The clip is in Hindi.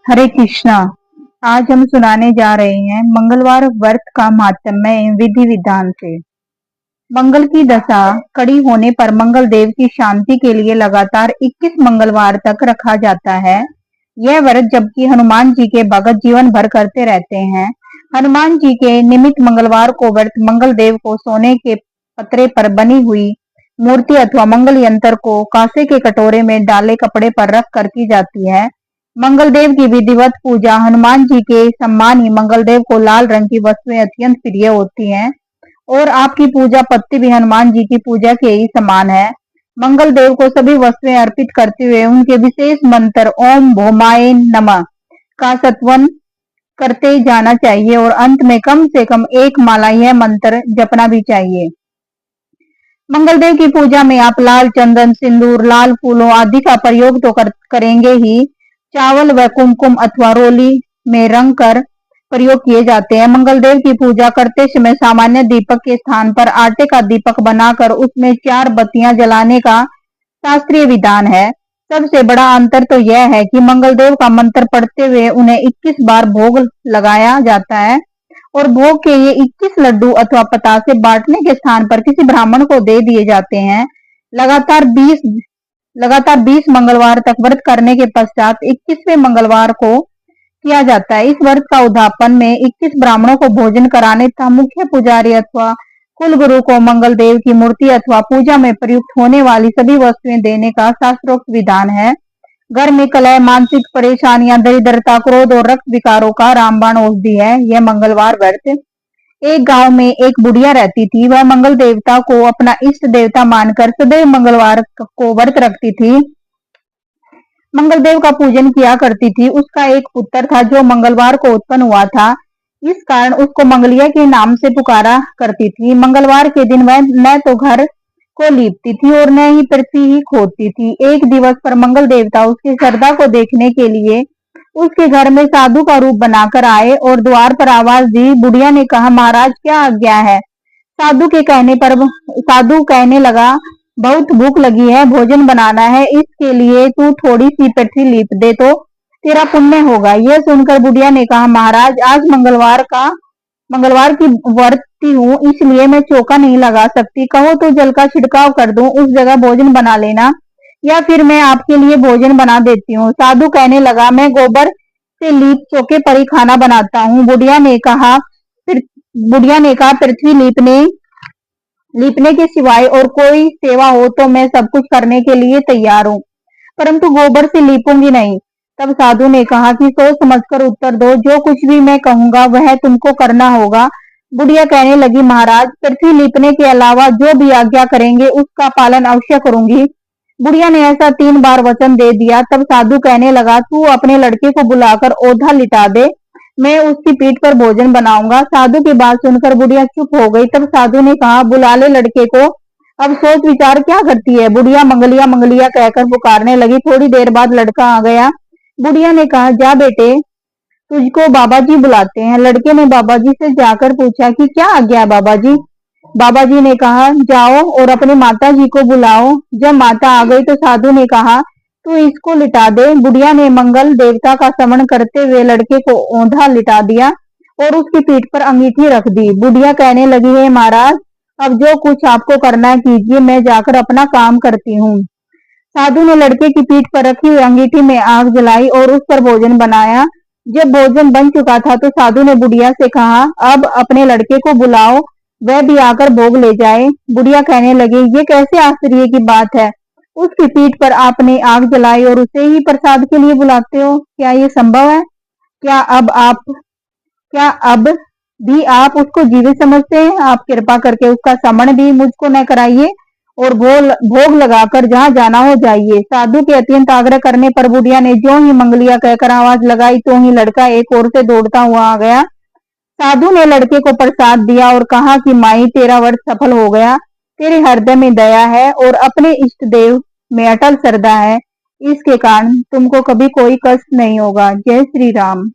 हरे कृष्णा। आज हम सुनाने जा रहे हैं मंगलवार व्रत का महात्म्य एवं विधि विधान से। मंगल की दशा कड़ी होने पर मंगल देव की शांति के लिए लगातार 21 मंगलवार तक रखा जाता है। यह व्रत जबकि हनुमान जी के भगत जीवन भर करते रहते हैं। हनुमान जी के निमित्त मंगलवार को व्रत मंगल देव को सोने के पत्रे पर बनी हुई मूर्ति अथवा मंगल यंत्र को कांसे के कटोरे में डाले कपड़े पर रख कर की जाती है। मंगल देव की विधिवत पूजा। हनुमान जी के सम्मान ही मंगल देव को लाल रंग की वस्तुएं अत्यंत प्रिय होती हैं और आपकी पूजा पत्ती भी हनुमान जी की पूजा के ही समान है। मंगल देव को सभी वस्तुएं अर्पित करते हुए उनके विशेष मंत्र ओम भौमाय नमः का सत्वन करते जाना चाहिए और अंत में कम से कम एक माला यह मंत्र जपना भी चाहिए। मंगल देव की पूजा में आप लाल चंदन, सिंदूर, लाल फूलों आदि का प्रयोग तो करेंगे ही, चावल व कुमकुम अथवा रोली में रंग कर प्रयोग किए जाते हैं। मंगल देव की पूजा करते समय सामान्य दीपक के स्थान पर आटे का दीपक बनाकर उसमें 4 बत्तियां जलाने का शास्त्रीय विधान है। सबसे बड़ा अंतर तो यह है कि मंगल देव का मंत्र पढ़ते हुए उन्हें 21 बार भोग लगाया जाता है और भोग के ये 21 लड्डू अथवा पतासे बांटने के स्थान पर किसी ब्राह्मण को दे दिए जाते हैं। लगातार 20 मंगलवार तक व्रत करने के पश्चात 21वें मंगलवार को किया जाता है। इस व्रत का उद्यापन में 21 ब्राह्मणों को भोजन कराने तथा मुख्य पुजारी अथवा कुल गुरु को मंगल देव की मूर्ति अथवा पूजा में प्रयुक्त होने वाली सभी वस्तुएं देने का शास्त्रोक्त विधान है। घर में कलह, मानसिक परेशानियां, दरिद्रता, क्रोध और रक्त विकारों का रामबाण औषधि है यह मंगलवार व्रत। एक गांव में एक बुढ़िया रहती थी। वह मंगल देवता को अपना इष्ट देवता मानकर सदैव मंगलवार को व्रत रखती थी, मंगल देव का पूजन किया करती थी। उसका एक पुत्र था जो मंगलवार को उत्पन्न हुआ था। इस कारण उसको मंगलिया के नाम से पुकारा करती थी। मंगलवार के दिन वह न तो घर को लीपती थी और न ही पृथ्वी ही खोदती थी। एक दिवस पर मंगल देवता उसकी श्रद्धा को देखने के लिए उसके घर में साधु का रूप बनाकर आए और द्वार पर आवाज दी। बुढ़िया ने कहा, महाराज क्या आज्ञा है? साधु कहने लगा, बहुत भूख लगी है, भोजन बनाना है, इसके लिए तू थोड़ी सी पृथ्वी लीप दे तो तेरा पुण्य होगा। यह सुनकर बुढ़िया ने कहा, महाराज आज मंगलवार की व्रती हूँ, इसलिए मैं चौका नहीं लगा सकती। कहो तो जल का छिड़काव कर दूं, उस जगह भोजन बना लेना, या फिर मैं आपके लिए भोजन बना देती हूँ। साधु कहने लगा, मैं गोबर से लीप चौके पर ही खाना बनाता हूँ। बुढ़िया ने कहा पृथ्वी लीपने के सिवाय और कोई सेवा हो तो मैं सब कुछ करने के लिए तैयार हूँ, परंतु गोबर से लीपूंगी नहीं। तब साधु ने कहा कि सोच समझकर उत्तर दो, जो कुछ भी मैं कहूंगा वह तुमको करना होगा। बुढ़िया कहने लगी, महाराज पृथ्वी लीपने के अलावा जो भी आज्ञा करेंगे उसका पालन अवश्य करूंगी। बुढ़िया ने ऐसा 3 बार वचन दे दिया। तब साधु कहने लगा, तू अपने लड़के को बुलाकर ओढ़ा लिटा दे, मैं उसकी पीठ पर भोजन बनाऊंगा। साधु की बात सुनकर बुढ़िया चुप हो गई। तब साधु ने कहा, बुला ले लड़के को, अब सोच विचार क्या करती है? बुढ़िया मंगलिया मंगलिया कहकर पुकारने लगी। थोड़ी देर बाद लड़का आ गया। बुढ़िया ने कहा, जा बेटे, तुझको बाबा जी बुलाते हैं। लड़के ने बाबा जी से जाकर पूछा कि क्या आज्ञा है बाबा जी? बाबा जी ने कहा, जाओ और अपने माता जी को बुलाओ। जब माता आ गई तो साधु ने कहा, तू इसको लिटा दे। बुढ़िया ने मंगल देवता का स्मरण करते हुए लड़के को औंधा लिटा दिया और उसकी पीठ पर अंगीठी रख दी। बुढ़िया कहने लगी, है महाराज अब जो कुछ आपको करना है कीजिए, मैं जाकर अपना काम करती हूँ। साधु ने लड़के की पीठ पर रखी हुई अंगीठी में आग जलाई और उस पर भोजन बनाया। जब भोजन बन चुका था तो साधु ने बुढ़िया से कहा, अब अपने लड़के को बुलाओ, वह भी आकर भोग ले जाए। बुढ़िया कहने लगी, ये कैसे आश्चर्य की बात है, उसकी पीठ पर आपने आग जलाई और उसे ही प्रसाद के लिए बुलाते हो, क्या ये संभव है? क्या अब भी आप उसको जीवित समझते हैं? आप कृपा करके उसका स्मरण भी मुझको न कराइए और भोग लगाकर जहाँ जाना हो जाइए। साधु के अत्यंत आग्रह करने पर बुढ़िया ने जो ही मंगलिया कहकर आवाज लगाई तो ही लड़का एक ओर से दौड़ता हुआ आ गया। साधु ने लड़के को प्रसाद दिया और कहा कि माई तेरा व्रत सफल हो गया, तेरे हृदय में दया है और अपने इष्ट देव में अटल श्रद्धा है, इसके कारण तुमको कभी कोई कष्ट नहीं होगा। जय श्री राम।